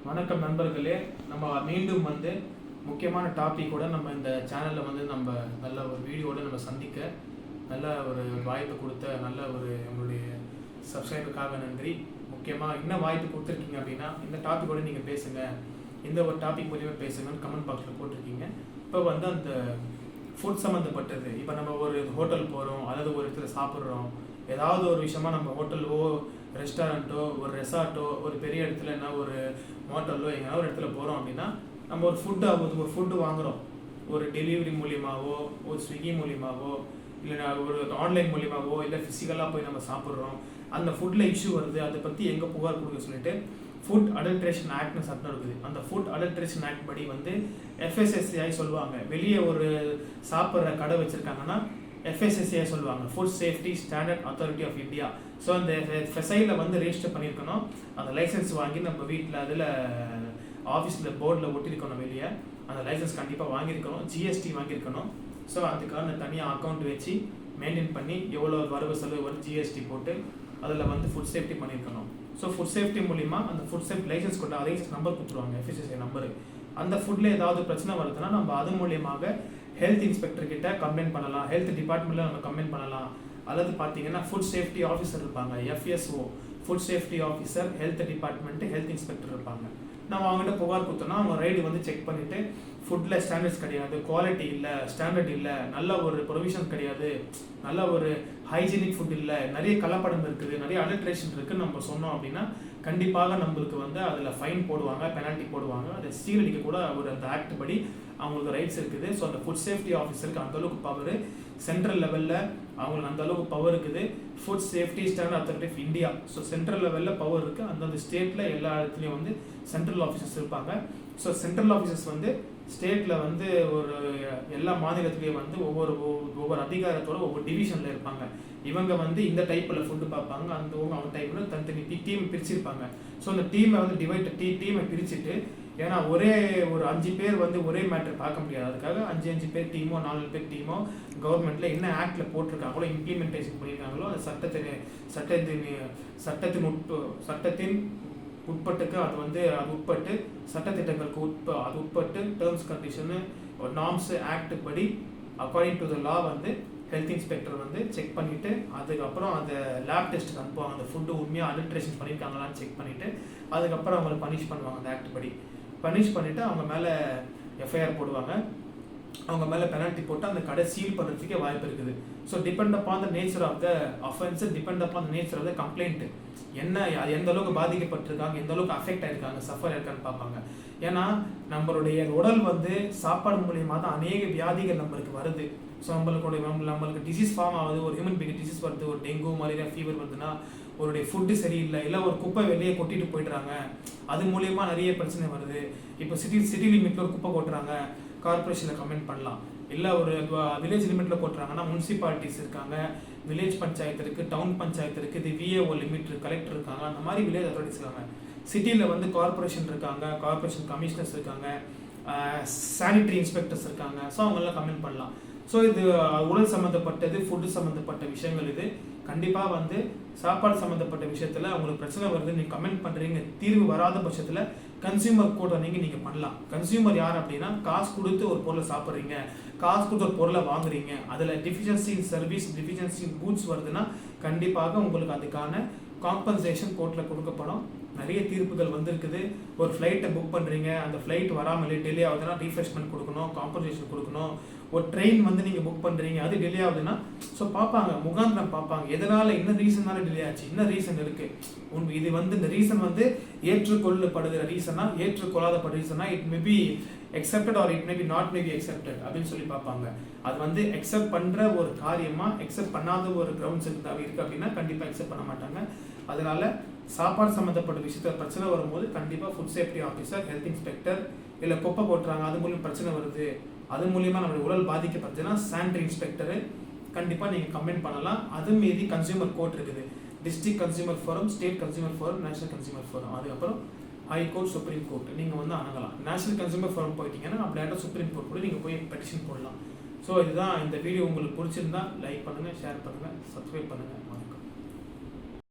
வணக்கம் நண்பர்களே. நம்ம மீண்டும் முக்கியமான டாபிக்கோட நம்ம இந்த சேனலில் நம்ம நல்ல ஒரு வீடியோட நம்ம சந்திக்க நல்ல ஒரு வாய்ப்பு கொடுத்த நல்ல ஒரு நம்மளுடைய சப்ஸ்கிரைபருக்காக நன்றி. முக்கியமாக என்ன வாய்ப்பு கொடுத்துருக்கீங்க அப்படின்னா, இந்த டாப்பிக்கோட நீங்கள் பேசுங்க, இந்த ஒரு டாபிக் மூலியமாக பேசுங்கன்னு கமெண்ட் பாக்ஸில் போட்டிருக்கீங்க. இப்போ அந்த ஃபுட் சம்மந்தப்பட்டது, இப்போ நம்ம ஒரு ஹோட்டல் போகிறோம், அதாவது ஒரு இடத்துல சாப்பிட்றோம், ஏதாவது ஒரு விஷயமா நம்ம ஹோட்டலோ ரெஸ்டாரண்ட்டோ ஒரு ரெசார்ட்டோ ஒரு பெரிய இடத்துல என்ன ஒரு ஹோட்டலோ எங்கேனா ஒரு இடத்துல போகிறோம் அப்படின்னா, நம்ம ஒரு ஃபுட்டு வாங்குகிறோம். ஒரு டெலிவரி மூலியமாகவோ ஒரு ஸ்விக்கி மூலியமாகவோ இல்லை ஒரு ஆன்லைன் மூலியமாகவோ இல்லை ஃபிசிக்கலாக போய் நம்ம சாப்பிட்றோம். அந்த ஃபுட்டில் இஷ்யூ வருது, அதை பற்றி எங்கே புகார் கொடுக்க சொல்லிட்டு ஃபுட் அடல்ட்ரேஷன் ஆக்ட்னு சட்டம் இருக்குது. அந்த ஃபுட் அடல்ட்ரேஷன் ஆக்ட் படி FSSAI சொல்லுவாங்க. வெளியே ஒரு சாப்பிட்ற கடை வச்சுருக்காங்கன்னா FSSAI சொல்லுவாங்க, food safety standard authority of India. So அந்த FSAIல ரெஜிஸ்டர் பண்ணியிருக்கணும். அந்த லைசன்ஸ் வாங்கி நம்ம வீட்டில் அதில் ஆஃபீஸில் போர்டில் ஒட்டியிருக்கணும். வெளியே அந்த லைசன்ஸ் கண்டிப்பாக வாங்கியிருக்கணும், GST வாங்கியிருக்கணும். ஸோ அதுக்கான தனியாக அக்கௌண்ட் வச்சு மெயின்டைன் பண்ணி எவ்வளோ வரவு செலவு வரும் GST போட்டு அதில் ஃபுட் சேஃப்டி பண்ணியிருக்கணும். ஸோ ஃபுட் சேஃப்டி மூலிமா அந்த ஃபுட் சேஃப்டி லைசன்ஸ் கொண்டு லைசன்ஸ் நம்பர் கொடுத்துருவாங்க, FSSAI நம்பரு. அந்த ஃபுட்டில் ஏதாவது பிரச்சனை வருதுன்னா நம்ம அது மூலியமாக ஹெல்த் இன்ஸ்பெக்டர் கிட்ட கம்ப்ளைண்ட் பண்ணலாம், ஹெல்த் டிபார்ட்மெண்ட்டில் நம்ம கம்ப்ளைண்ட் பண்ணலாம். அல்லது பார்த்தீங்கன்னா ஃபுட் சேஃப்டி ஆஃபீஸர் இருப்பாங்க, FSO, food safety officer, health department, health inspector இருப்பாங்க. நம்ம அவங்ககிட்ட புகார் கொடுத்தோம்னா அவங்க ரைடு செக் பண்ணிவிட்டு ஃபுட்டில் ஸ்டாண்டர்ட்ஸ் கிடையாது, குவாலிட்டி இல்லை, ஸ்டாண்டர்ட் இல்லை, நல்ல ஒரு ப்ரொவிஷன் கிடையாது, நல்ல ஒரு ஹைஜீனிக் ஃபுட் இல்லை, நிறைய கலப்படம் இருக்குது, நிறைய அடல்ட்ரேஷன் இருக்குதுன்னு நம்ம சொன்னோம் அப்படின்னா கண்டிப்பாக நம்மளுக்கு அதில் ஃபைன் போடுவாங்க, பெனால்ட்டி போடுவாங்க. அதை சீரடிக்க கூட அந்த ஆக்ட் படி அவங்களுக்கு ரைட்ஸ் இருக்குது. ஸோ அந்த ஃபுட் சேஃப்டி ஆஃபீஸருக்கு அந்தளவுக்கு பவர், சென்ட்ரல் லெவலில் அவங்களுக்கு அந்தளவுக்கு பவர் இருக்குது. Food safety standard authority of India. So central லெவலில் பவர் இருக்குது. அந்தந்த ஸ்டேட்டில் எல்லா இடத்துலையும் சென்ட்ரல் ஆஃபீஸர்ஸ் இருப்பாங்க. ஸோ சென்ட்ரல் ஆஃபீஸர்ஸ் ஸ்டேட்டில் ஒரு எல்லா மாநிலத்துலேயும் ஒவ்வொரு அதிகாரத்தோட ஒவ்வொரு டிவிஷனில் இருப்பாங்க. இவங்க இந்த டைப்பில் ஃபுட்டு பார்ப்பாங்க, அவங்க டைப்பில் தனித்தனி டீம் பிரிச்சிருப்பாங்க. ஸோ அந்த டீமை டீமை பிரிச்சுட்டு, ஏன்னா ஒரே ஒரு 5 பேர் ஒரே மேட்டர் பார்க்க முடியாது. அதுக்காக 5 பேர் டீமோ 4 பேர் டீமோ கவர்மெண்ட்டில் என்ன ஆக்டில் போட்டிருக்காங்களோ, இம்ப்ளிமெண்டேஷன் பண்ணியிருக்காங்களோ அந்த சட்டத்தின் உட்பட்டுக்கு அது உட்பட்டு சட்டத்திட்டங்களுக்கு அது உட்பட்டு டேர்ம்ஸ் கண்டிஷனு நார்ம்ஸ் ஆக்ட் படி according to the law health inspector check பண்ணிவிட்டு அதுக்கப்புறம் அந்த லேப் டெஸ்ட்டுக்கு அனுப்புவாங்க. அந்த ஃபுட்டு உண்மையாக அடல்ட்ரேஷன் பண்ணியிருக்காங்களான்னு செக் பண்ணிவிட்டு அதுக்கப்புறம் அவங்களை பனிஷ் பண்ணுவாங்க. அந்த ஆக்ட் படி பனிஷ் பண்ணிவிட்டு அவங்க மேலே FIR போடுவாங்க, அவங்க மேலே பெனால்ட்டி போட்டு அந்த கடை சீல் பண்ணுறதுக்கே வாய்ப்பு இருக்குது. So depend upon the nature of the offence, depend upon the nature of the complaint, என்ன எந்த அளவுக்கு பாதிக்கப்பட்டிருக்காங்க, எந்த அளவுக்கு அஃபெக்ட் ஆயிருக்காங்க, சஃபர் ஆயிருக்கான்னு பார்ப்பாங்க. ஏன்னா நம்மளுடைய உடல் சாப்பாடு மூலியமாக தான் அநேக வியாதிகள் நம்மளுக்கு வருது. ஸோ நம்மளுக்கு டிசீஸ் ஃபார்ம் ஆகுது, ஒரு ஹியூமன் பீயிங் டிசீஸ் வருது, ஒரு டெங்கு மலேரியா ஃபீவர் வருதுன்னா அவருடைய ஃபுட்டு சரியில்லை, இல்லை ஒரு குப்பை வெளியே கொட்டிட்டு போயிடுறாங்க, அது மூலயமா நிறைய பிரச்சனை வருது. இப்போ சிட்டி லிமிட்டில் ஒரு குப்பை கொட்டுறாங்க, கார்பரேஷனில் கமெண்ட் பண்ணலாம். இல்லை ஒரு வில்லேஜ் லிமிட்டில் கொட்டுறாங்கன்னா முனிசிபாலிட்டிஸ் இருக்காங்க, வில்லேஜ் பஞ்சாயத்து இருக்குது, டவுன் பஞ்சாயத்து இருக்குது, இது VAO லிமிட், கலெக்டர் இருக்காங்க, அந்த மாதிரி வில்லேஜ் அத்தாரிட்டிஸ் இருக்காங்க. சிட்டியில் கார்பரேஷன் இருக்காங்க, கார்பரேஷன் கமிஷனர்ஸ் இருக்காங்க, சானிட்டரி இன்ஸ்பெக்டர்ஸ் இருக்காங்க. ஸோ அவங்களாம் கமெண்ட் பண்ணலாம். ஸோ இது உடல் சம்மந்தப்பட்டது, ஃபுட்டு சம்மந்தப்பட்ட விஷயங்கள். இது கண்டிப்பாக சாப்பாடு சம்மந்தப்பட்ட விஷயத்தில் அவங்களுக்கு பிரச்சனை வருது, நீங்கள் கமெண்ட் பண்ணுறீங்க, தீர்வு வராத பட்சத்தில் கன்சியூமர் கோர்ட் நீங்கள் பண்ணலாம். கன்சியூமர் யார் அப்படின்னா, காசு கொடுத்து ஒரு பொருளை சாப்பிட்றீங்க, காசு கொடுத்து ஒரு பொருளை வாங்குறீங்க, அதில் டிஃபிஷியன்சி இன் சர்வீஸ், டிஃபிஷியன்சி இன் கூட்ஸ் வருதுன்னா கண்டிப்பாக உங்களுக்கு அதுக்கான காம்பன்சேஷன் கோர்ட்டில் கொடுக்கப்படும். நிறைய தீர்ப்புகள் வந்திருக்குது. ஒரு ஃப்ளைட்டை புக் பண்ணுறீங்க, அந்த ஃப்ளைட் வராமலே டிலே ஆகுதுன்னா ரீஃப்ரெஷ்மெண்ட் கொடுக்கணும், காம்பன்சேஷன் கொடுக்கணும். ஒரு ட்ரெயின் நீங்கள் புக் பண்ணுறீங்க, அது டிலே ஆகுதுன்னா ஸோ பார்ப்பாங்க, முகாந்திரம் பார்ப்பாங்க, எதனால் என்ன ரீசன்னால டிலே ஆச்சு, என்ன ரீசன் இருக்குது. இது இந்த ரீசன் ஏற்றுக்கொள்ளப்படுகிற ரீசனா, ஏற்றுக்கொள்ளாத ரீசனா, it may be accepted or it may be not may be accepted அப்படின்னு சொல்லி பார்ப்பாங்க. அது அக்செப்ட் பண்ணுற ஒரு காரியமா, அக்செப்ட் பண்ணாத ஒரு கிரவுண்ட்ஸ் இருக்குது அப்படின்னா கண்டிப்பாக அக்செப்ட் பண்ண மாட்டாங்க. அதனால சாப்பாடு சம்மந்தப்பட்ட விஷயத்தில் பிரச்சனை வரும்போது கண்டிப்பாக food safety officer, health inspector, இல்லை குப்பை போட்டுறாங்க அது மூலியம் பிரச்சனை வருது, அது மூலியமாக நம்மளுடைய உடல் பாதிக்கப்படுதுன்னா சானிட்டரி இன்ஸ்பெக்டரு கண்டிப்பாக நீங்கள் கம்ப்ளைண்ட் பண்ணலாம். அது மீறி கன்சியூமர் கோர்ட் இருக்குது, district consumer forum, state consumer forum, national consumer forum, அதுக்கப்புறம் ஹைகோர்ட், சுப்ரீம் கோர்ட் நீங்கள் அணுகலாம். நேஷனல் கன்சியூமர் ஃபோரம் போயிட்டீங்கன்னா அப்படியே சுப்ரீம் கோர்ட் கூட நீங்கள் போய் பெட்டிஷன் போடலாம். ஸோ இதுதான் இந்த வீடியோ உங்களுக்கு பிடிச்சிருந்தா லைக் பண்ணுங்கள், ஷேர் பண்ணுங்கள், சப்ஸ்கிரைப் பண்ணுங்கள்.